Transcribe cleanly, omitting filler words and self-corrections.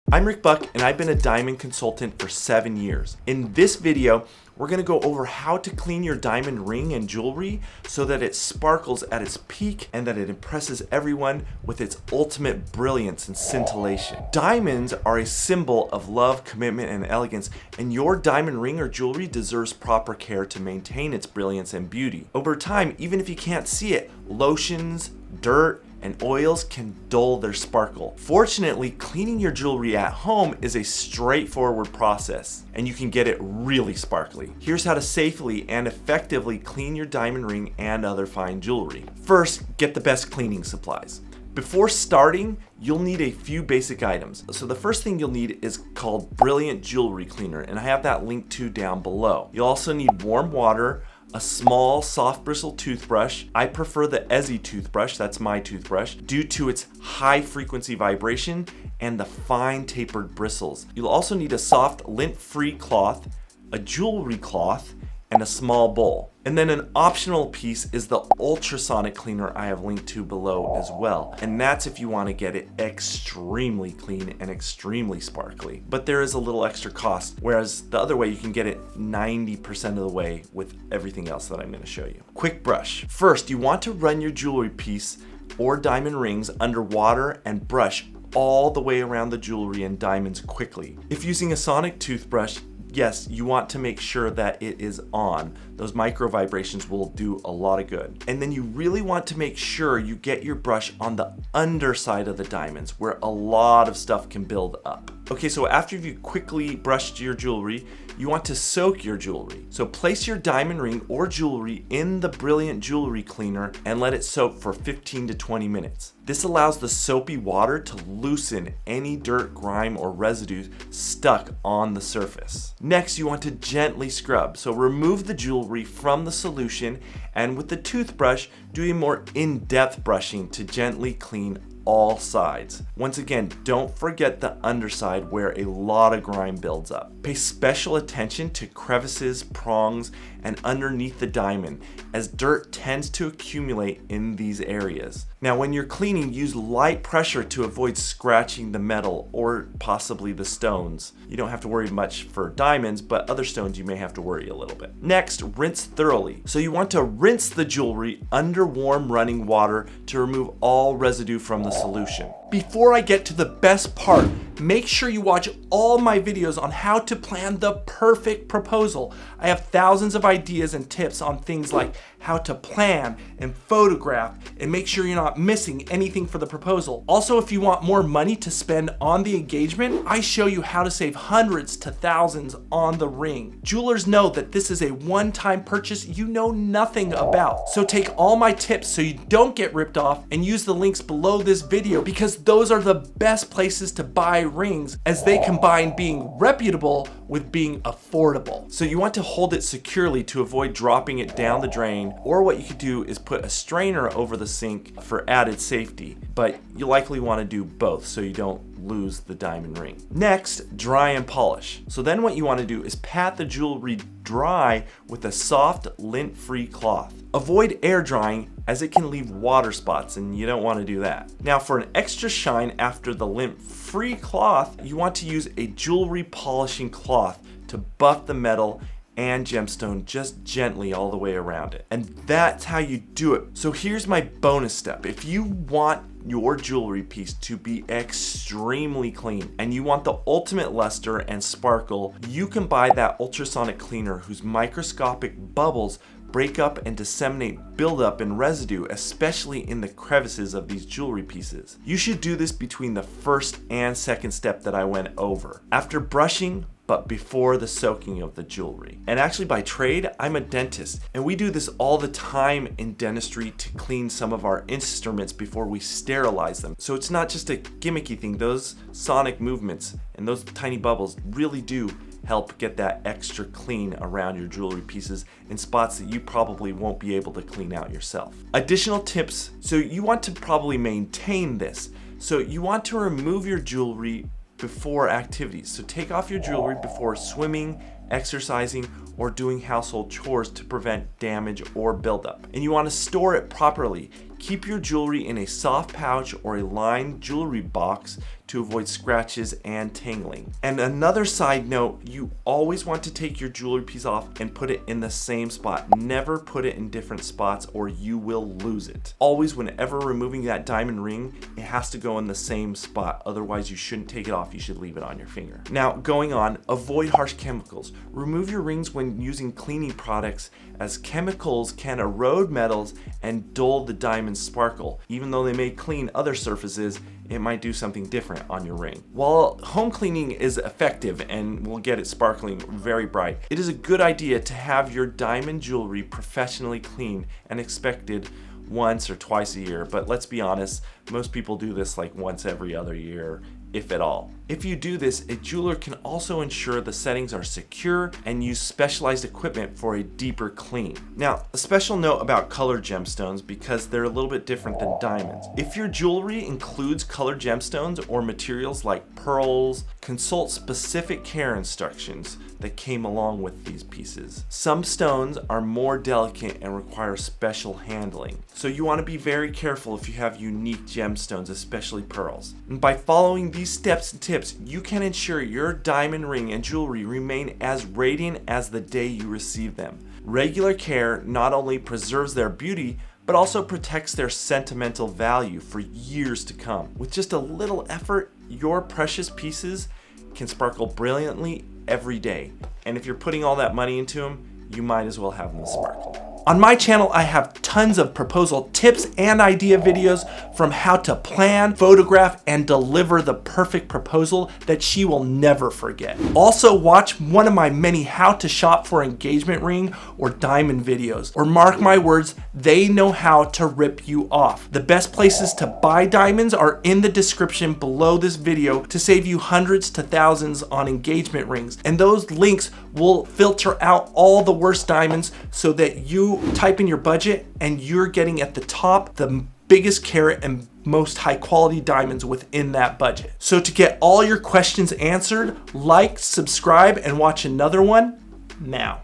I'm Rick Buck, and I've been a diamond consultant for 7 years. In this video, we're gonna go over how to clean your diamond ring and jewelry so that it sparkles at its peak and that it impresses everyone with its ultimate brilliance and scintillation. Diamonds are a symbol of love, commitment, and elegance, and your diamond ring or jewelry deserves proper care to maintain its brilliance and beauty. Over time, even if you can't see it, lotions, dirt, and oils can dull their sparkle. Fortunately, cleaning your jewelry at home is a straightforward process, and you can get it really sparkly. Here's how to safely and effectively clean your diamond ring and other fine jewelry. First, get the best cleaning supplies. Before starting, you'll need a few basic items. So the first thing you'll need is called Brilliant Jewelry Cleaner, and I have that linked to down below. You'll also need warm water, a small soft bristle toothbrush. I prefer the Ezzy toothbrush, that's my toothbrush, due to its high frequency vibration and the fine tapered bristles. You'll also need a soft lint-free cloth, a jewelry cloth, and a small bowl. And then an optional piece is the ultrasonic cleaner I have linked to below as well. And that's if you want to get it extremely clean and extremely sparkly. But there is a little extra cost, whereas the other way you can get it 90% of the way with everything else that I'm going to show you. Quick brush. First, you want to run your jewelry piece or diamond rings under water and brush all the way around the jewelry and diamonds quickly. If using a sonic toothbrush, yes, you want to make sure that it is on. Those micro vibrations will do a lot of good. And then you really want to make sure you get your brush on the underside of the diamonds where a lot of stuff can build up. Okay, so after you've quickly brushed your jewelry, you want to soak your jewelry. So place your diamond ring or jewelry in the Brilliant Jewelry Cleaner and let it soak for 15 to 20 minutes. This allows the soapy water to loosen any dirt, grime, or residue stuck on the surface. Next, you want to gently scrub. So remove the jewelry from the solution and with the toothbrush, do a more in-depth brushing to gently clean all sides. Once again, don't forget the underside where a lot of grime builds up. Pay special attention to crevices, prongs, and underneath the diamond, as dirt tends to accumulate in these areas. Now, when you're cleaning, use light pressure to avoid scratching the metal or possibly the stones. You don't have to worry much for diamonds, but other stones you may have to worry a little bit. Next, rinse thoroughly. So you want to rinse the jewelry under warm running water to remove all residue from the solution. Before I get to the best part, make sure you watch all my videos on how to plan the perfect proposal. I have thousands of ideas and tips on things like how to plan and photograph and make sure you're not missing anything for the proposal. Also, if you want more money to spend on the engagement, I show you how to save hundreds to thousands on the ring. Jewelers know that this is a one-time purchase you know nothing about. So take all my tips so you don't get ripped off and use the links below this video, because those are the best places to buy rings, as they combine being reputable with being affordable. So you want to hold it securely to avoid dropping it down the drain, or what you could do is put a strainer over the sink for added safety, but you likely want to do both so you don't lose the diamond ring. Next, dry and polish. So then what you want to do is pat the jewelry dry with a soft lint-free cloth. Avoid air drying, as it can leave water spots and you don't want to do that. Now, for an extra shine after the lint-free cloth, you want to use a jewelry polishing cloth to buff the metal and gemstone just gently all the way around it. And that's how you do it. So here's my bonus step. If you want your jewelry piece to be extremely clean and you want the ultimate luster and sparkle, you can buy that ultrasonic cleaner whose microscopic bubbles break up and disseminate buildup and residue, especially in the crevices of these jewelry pieces. You should do this between the first and second step that I went over. After brushing, but before the soaking of the jewelry. And actually, by trade, I'm a dentist, and we do this all the time in dentistry to clean some of our instruments before we sterilize them. So it's not just a gimmicky thing. Those sonic movements and those tiny bubbles really do help get that extra clean around your jewelry pieces in spots that you probably won't be able to clean out yourself. Additional tips, so you want to probably maintain this. So you want to remove your jewelry before activities. So take off your jewelry before swimming, exercising, or doing household chores to prevent damage or buildup. And you want to store it properly. Keep your jewelry in a soft pouch or a lined jewelry box to avoid scratches and tangling. And another side note, you always want to take your jewelry piece off and put it in the same spot. Never put it in different spots or you will lose it. Always, whenever removing that diamond ring, it has to go in the same spot. Otherwise, you shouldn't take it off. You should leave it on your finger. Now, going on, avoid harsh chemicals. Remove your rings when using cleaning products, as chemicals can erode metals and dull the diamond's sparkle. Even though they may clean other surfaces, it might do something different on your ring. While home cleaning is effective and will get it sparkling very bright, it is a good idea to have your diamond jewelry professionally cleaned and inspected once or twice a year. But let's be honest, most people do this like once every other year, if at all. If you do this, a jeweler can also ensure the settings are secure and use specialized equipment for a deeper clean. Now, a special note about colored gemstones, because they're a little bit different than diamonds. If your jewelry includes colored gemstones or materials like pearls, consult specific care instructions that came along with these pieces. Some stones are more delicate and require special handling, so you want to be very careful if you have unique gemstones, especially pearls. And by following these steps and tips, you can ensure your diamond ring and jewelry remain as radiant as the day you receive them. Regular care not only preserves their beauty, but also protects their sentimental value for years to come. With just a little effort, your precious pieces can sparkle brilliantly every day. And if you're putting all that money into them, you might as well have them sparkle. On my channel, I have tons of proposal tips and idea videos, from how to plan, photograph, and deliver the perfect proposal that she will never forget. Also, watch one of my many how to shop for engagement ring or diamond videos, or mark my words, they know how to rip you off. The best places to buy diamonds are in the description below this video to save you hundreds to thousands on engagement rings. And those links will filter out all the worst diamonds so that you type in your budget and you're getting at the top, the biggest carat and most high quality diamonds within that budget. So to get all your questions answered, like, subscribe, and watch another one now.